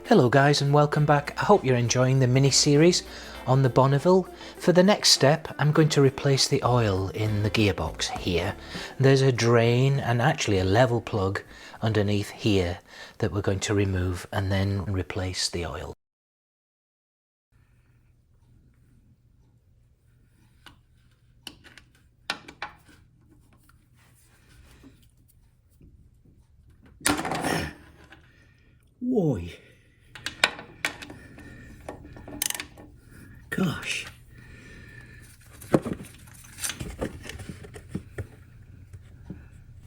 Hello guys and welcome back. I hope you're enjoying the mini-series on the Bonneville. For the next step I'm going to replace the oil in the gearbox here. There's a drain and actually a level plug underneath here that we're going to remove and then replace the oil. Whoa. Gosh.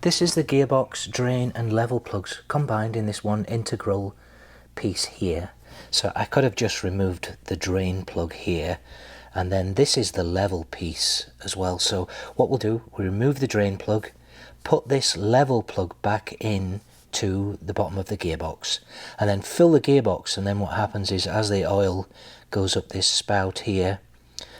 This is the gearbox, drain and level plugs combined in this one integral piece here. So I could have just removed the drain plug here, and then this is the level piece as well. So what we'll do, we remove the drain plug, put this level plug back in to the bottom of the gearbox and then fill the gearbox, and then what happens is as the oil goes up this spout here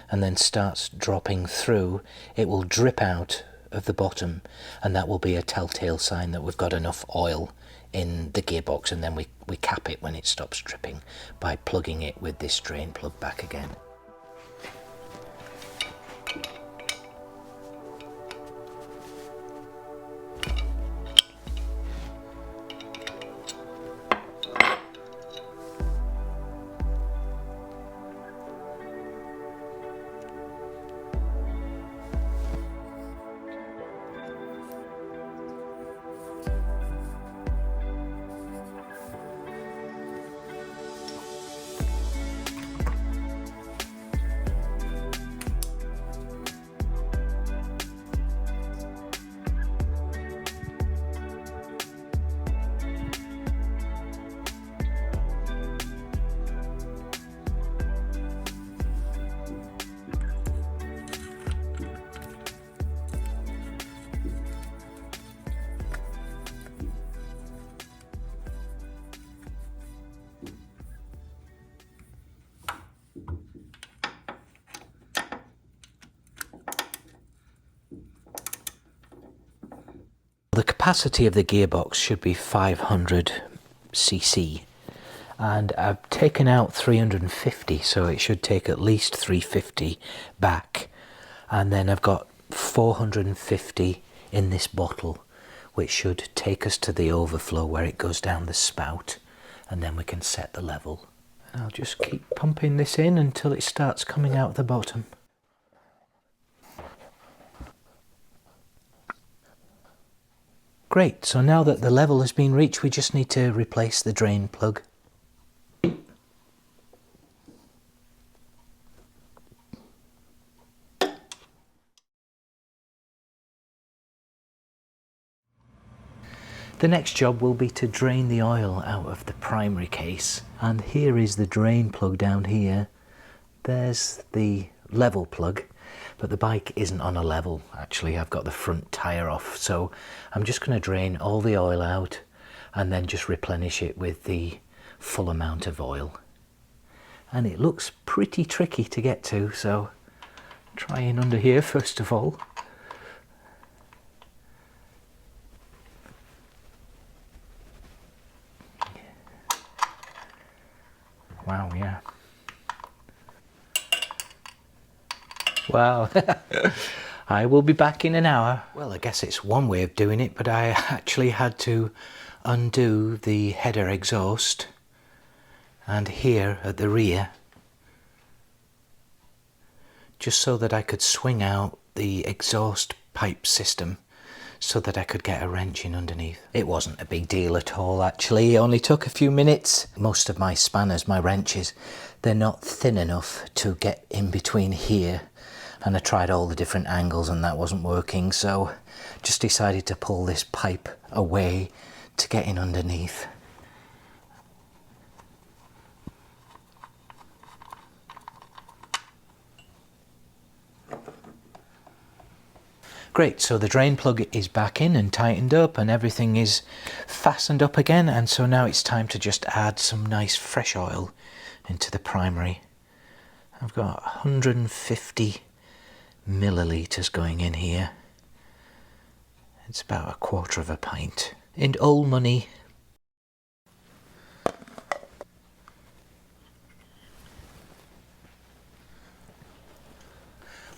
and then starts dropping through, it will drip out of the bottom, and that will be a telltale sign that we've got enough oil in the gearbox, and then we cap it when it stops dripping by plugging it with this drain plug back again. The capacity of the gearbox should be 500 cc, and I've taken out 350, so it should take at least 350 back, and then I've got 450 in this bottle, which should take us to the overflow where it goes down the spout, and then we can set the level. And I'll just keep pumping this in until it starts coming out the bottom. Great, so now that the level has been reached, we just need to replace the drain plug. The next job will be to drain the oil out of the primary case, and here is the drain plug down here. There's the level plug, but the bike isn't on a level. Actually, I've got the front tyre off, so I'm just going to drain all the oil out and then just replenish it with the full amount of oil. And it looks pretty tricky to get to, so try in under here first of all. Wow, yeah. Wow. I will be back in an hour. Well, I guess it's one way of doing it, but I actually had to undo the header exhaust and here at the rear, just so that I could swing out the exhaust pipe system so that I could get a wrench in underneath. It wasn't a big deal at all, actually. It only took a few minutes. Most of my spanners, my wrenches, they're not thin enough to get in between here, and I tried all the different angles and that wasn't working, so just decided to pull this pipe away to get in underneath. Great, so the drain plug is back in and tightened up and everything is fastened up again, and so now it's time to just add some nice fresh oil into the primary. I've got 150 millilitres going in here. It's about a quarter of a pint. In old money,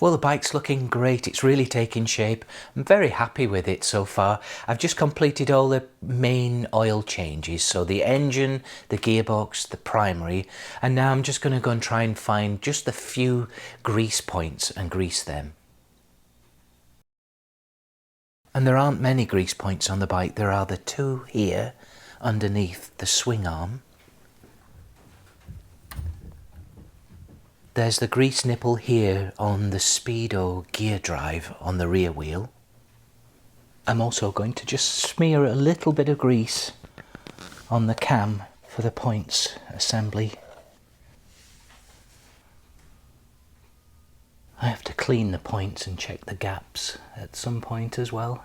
Well, the bike's looking great. It's really taking shape. I'm very happy with it so far. I've just completed all the main oil changes. So the engine, the gearbox, the primary. And now I'm just going to go and try and find just a few grease points and grease them. And there aren't many grease points on the bike. There are the two here underneath the swing arm. There's the grease nipple here on the Speedo gear drive on the rear wheel. I'm also going to just smear a little bit of grease on the cam for the points assembly. I have to clean the points and check the gaps at some point as well.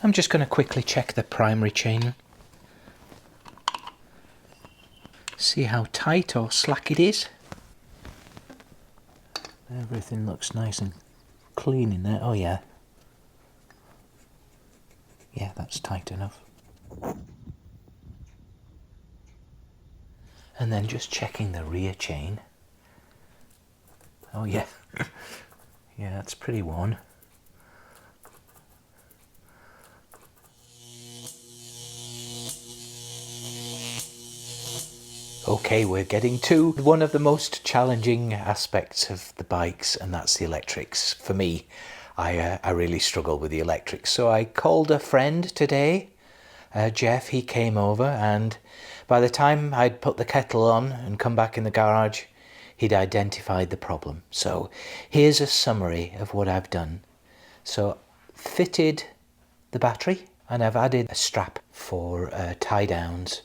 I'm just going to quickly check the primary chain. See how tight or slack it is. Everything looks nice and clean in there. Oh yeah. Yeah, that's tight enough. And then just checking the rear chain. Oh yeah. Yeah, it's pretty worn. Okay, we're getting to one of the most challenging aspects of the bikes, and that's the electrics. For me, I really struggle with the electrics. So I called a friend today, Jeff. He came over, and by the time I'd put the kettle on and come back in the garage, he'd identified the problem. So here's a summary of what I've done. So fitted the battery, and I've added a strap for tie downs.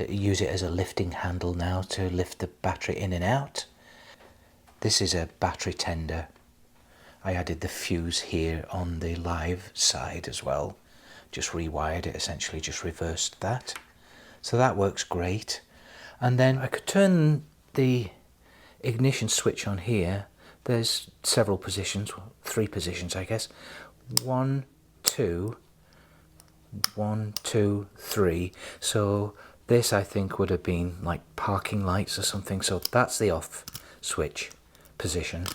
Use it as a lifting handle now to lift the battery in and out. This is a battery tender. I added the fuse here on the live side as well. Just rewired it, essentially just reversed that. So that works great. And then I could turn the ignition switch on here. There's several positions, 3 positions I guess. 1, 2, 1, 2, 3. So this I think would have been like parking lights or something. So that's the off switch position.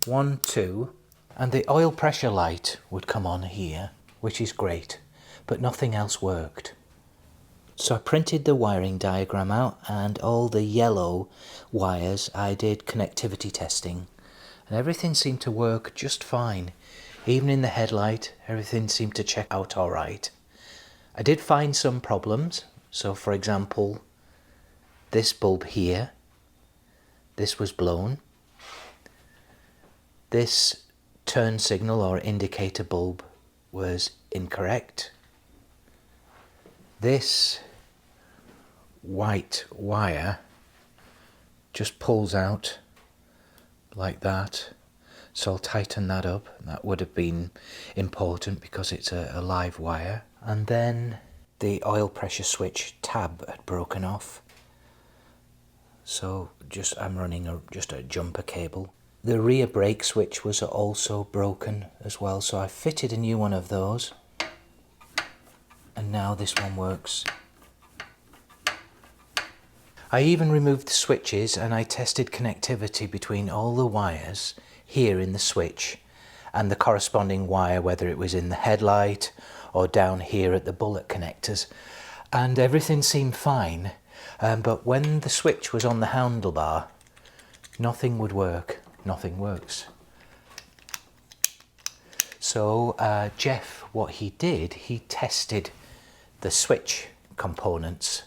1, 2, and the oil pressure light would come on here, which is great, but nothing else worked. So I printed the wiring diagram out, and all the yellow wires I did connectivity testing, and everything seemed to work just fine. Even in the headlight, everything seemed to check out all right. I did find some problems. So for example, this bulb here, this was blown. This turn signal or indicator bulb was incorrect. This white wire just pulls out like that. So I'll tighten that up. That would have been important because it's a live wire. And then the oil pressure switch tab had broken off. So I'm running just a jumper cable. The rear brake switch was also broken as well. So I fitted a new one of those. And now this one works. I even removed the switches and I tested connectivity between all the wires here in the switch and the corresponding wire, whether it was in the headlight or down here at the bullet connectors, and everything seemed fine. But when the switch was on the handlebar, nothing would work. Nothing works. So Jeff, what he did, he tested the switch components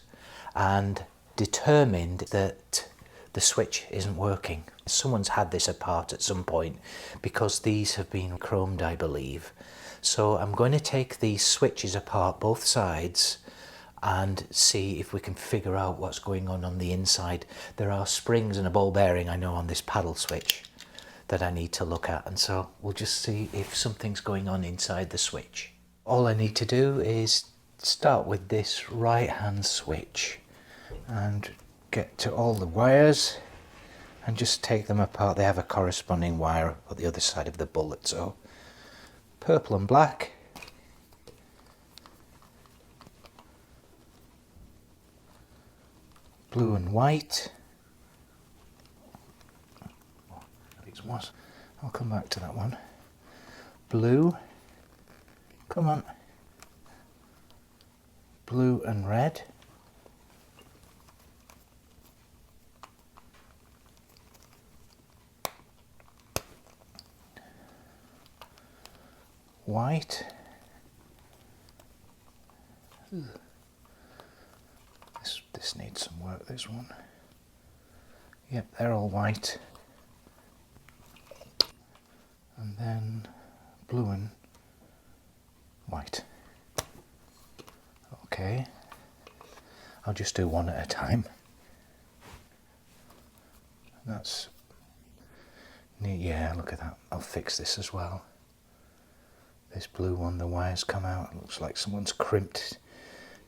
and determined that the switch isn't working. Someone's had this apart at some point because these have been chromed, I believe. So I'm going to take these switches apart, both sides, and see if we can figure out what's going on the inside. There are springs and a ball bearing, I know, on this paddle switch that I need to look at, and so we'll just see if something's going on inside the switch. All I need to do is start with this right hand switch and get to all the wires and just take them apart. They have a corresponding wire on the other side of the bullet, so purple and black. blue and white. It was. I'll come back to that one. Blue. Come on. Blue and red. White. This needs some work, this one. Yep, they're all white. And then blue and white. Okay. I'll just do one at a time. That's neat. Yeah, look at that. I'll fix this as well. This blue one, the wires come out. It looks like someone's crimped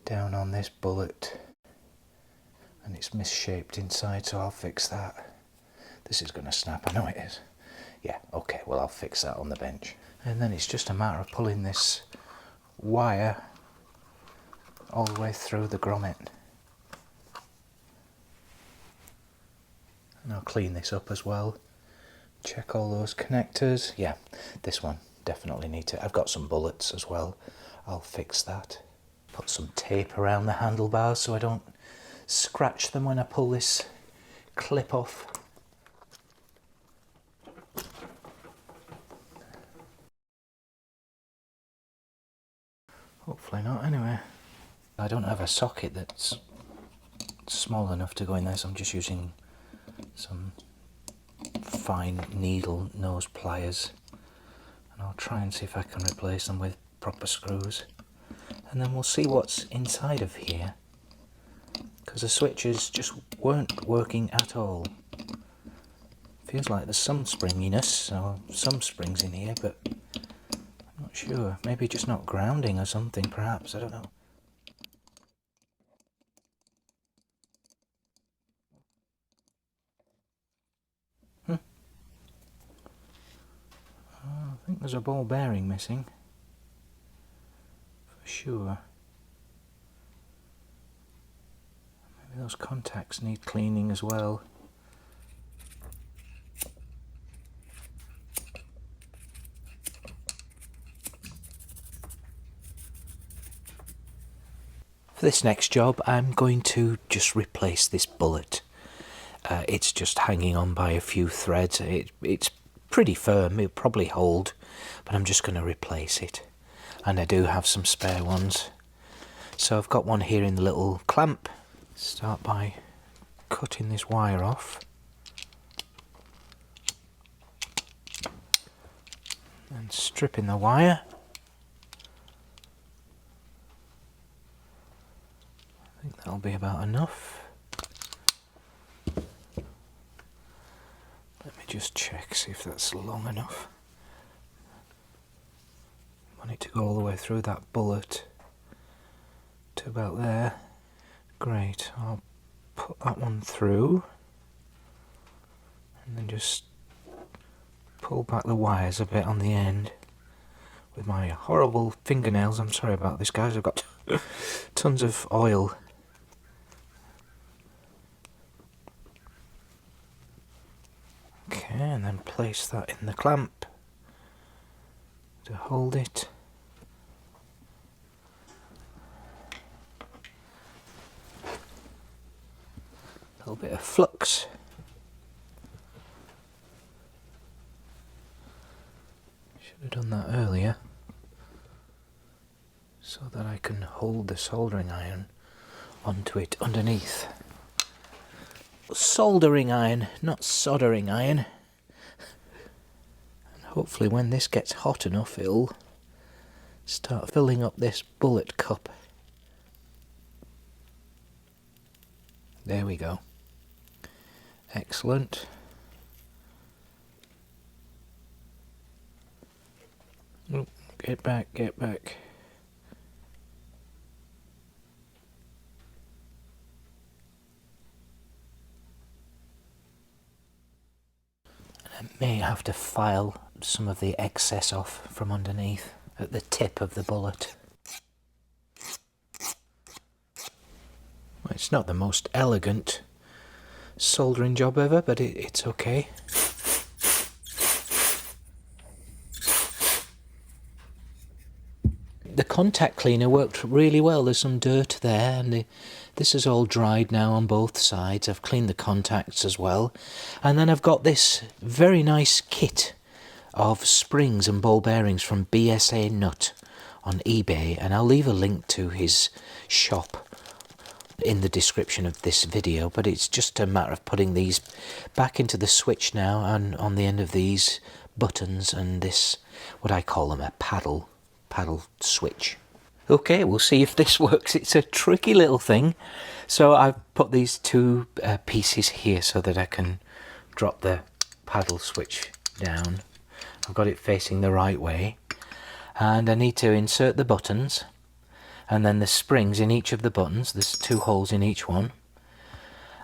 down on this bullet. And it's misshaped inside, so I'll fix that. This is going to snap, I know it is. Yeah, okay, well I'll fix that on the bench. And then it's just a matter of pulling this wire all the way through the grommet. And I'll clean this up as well. Check all those connectors. Yeah, this one definitely need to. I've got some bullets as well. I'll fix that. Put some tape around the handlebars so I don't scratch them when I pull this clip off. Hopefully not, anyway. I don't have a socket that's small enough to go in there, so I'm just using some fine needle nose pliers. And I'll try and see if I can replace them with proper screws. And then we'll see what's inside of here. Because the switches just weren't working at all. Feels like there's some springiness, or some springs in here, but I'm not sure. Maybe just not grounding or something, perhaps, I don't know. I think there's a ball bearing missing. For sure. Maybe those contacts need cleaning as well. For this next job, I'm going to just replace this bullet. It's just hanging on by a few threads. It's pretty firm, it'll probably hold, but I'm just going to replace it. And I do have some spare ones. So I've got one here in the little clamp. Start by cutting this wire off. And stripping the wire. I think that'll be about enough. Let me just check, see if that's long enough. I want it to go all the way through that bullet to about there. Great, I'll put that one through and then just pull back the wires a bit on the end with my horrible fingernails. I'm sorry about this, guys, I've got tons of oil. Okay, and then place that in the clamp to hold it. A little bit of flux. Should have done that earlier so that I can hold the soldering iron onto it underneath. Soldering iron, not soldering iron. And hopefully when this gets hot enough it'll start filling up this bullet cup. There we go. Excellent. Oh, get back, get back. I may have to file some of the excess off from underneath at the tip of the bullet. It's not the most elegant soldering job ever, but it's okay. The contact cleaner worked really well. There's some dirt there, and this is all dried now on both sides. I've cleaned the contacts as well. And then I've got this very nice kit of springs and ball bearings from BSA Nut on eBay, and I'll leave a link to his shop in the description of this video, but it's just a matter of putting these back into the switch now, and on the end of these buttons and this, what I call them, a paddle switch. Okay, we'll see if this works. It's a tricky little thing. So I've put these two pieces here so that I can drop the paddle switch down. I've got it facing the right way, and I need to insert the buttons, and then the springs in each of the buttons. There's 2 holes in each one,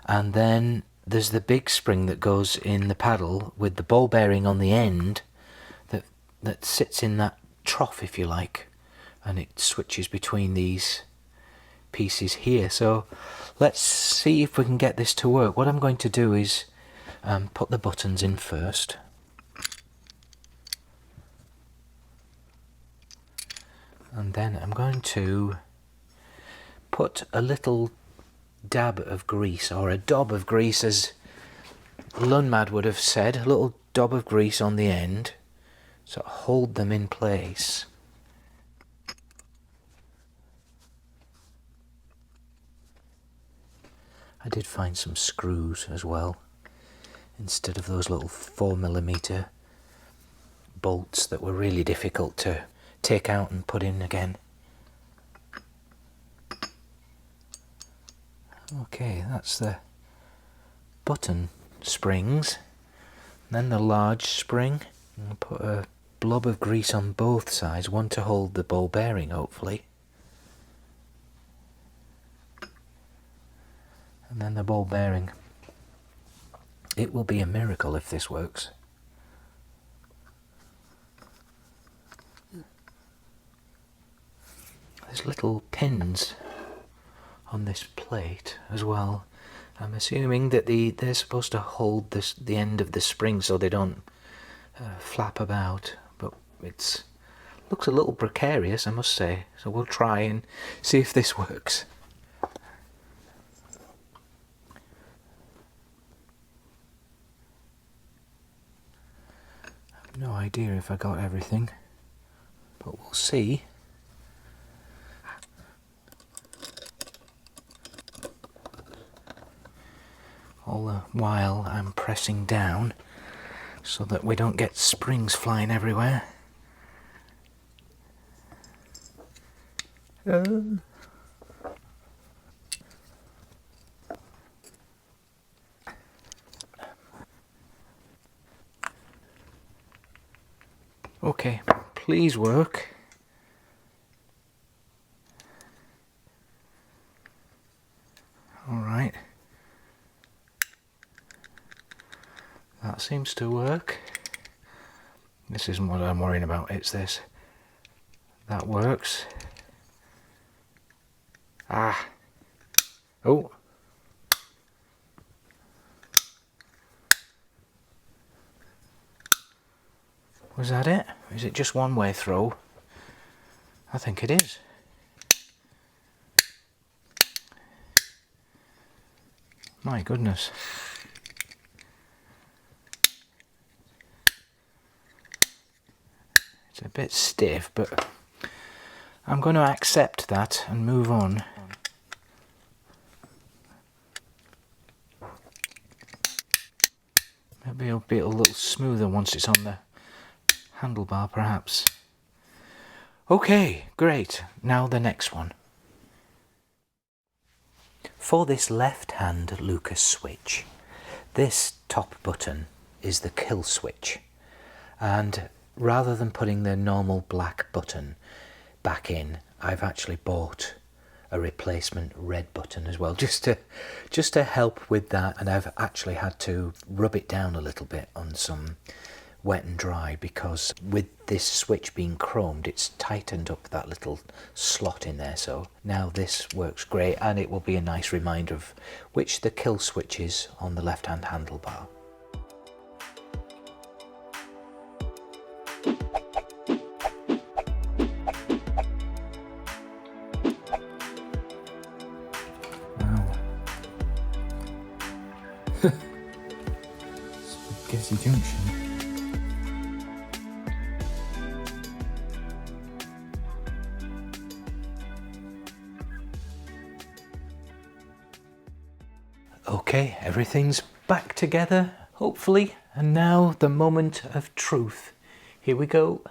and then there's the big spring that goes in the paddle with the ball bearing on the end that sits in that trough, if you like, and it switches between these pieces here. So let's see if we can get this to work. What I'm going to do is put the buttons in first, and then I'm going to put a little dab of grease, or a daub of grease as Lunmad would have said, a little daub of grease on the end, so hold them in place. I did find some screws as well, instead of those little 4mm bolts that were really difficult to take out and put in again. Okay, that's the button springs. Then the large spring. I'll put a blob of grease on both sides, one to hold the ball bearing, hopefully. And then the ball bearing. It will be a miracle if this works. There's little pins on this plate as well. I'm assuming that they're supposed to hold the end of the spring so they don't flap about, but it looks a little precarious, I must say. So we'll try and see if this works. I've no idea if I got everything, but we'll see. All the while I'm pressing down so that we don't get springs flying everywhere. Okay, please work. All right. That seems to work. This isn't what I'm worrying about, it's this. That works. Ah. Oh. Was that it? Is it just one way through? I think it is. My goodness. It's a bit stiff, but I'm going to accept that and move on. Maybe it'll be a little smoother once it's on the handlebar, perhaps. Okay, great. Now the next one. For this left-hand Lucas switch, this top button is the kill switch, and rather than putting the normal black button back in, I've actually bought a replacement red button as well, just to help with that, and I've actually had to rub it down a little bit on some wet and dry, because with this switch being chromed, it's tightened up that little slot in there. So now this works great, and it will be a nice reminder of which the kill switch is on the left hand handlebar. Spaghetti junction. Okay, everything's back together, hopefully, and now the moment of truth. Here we go.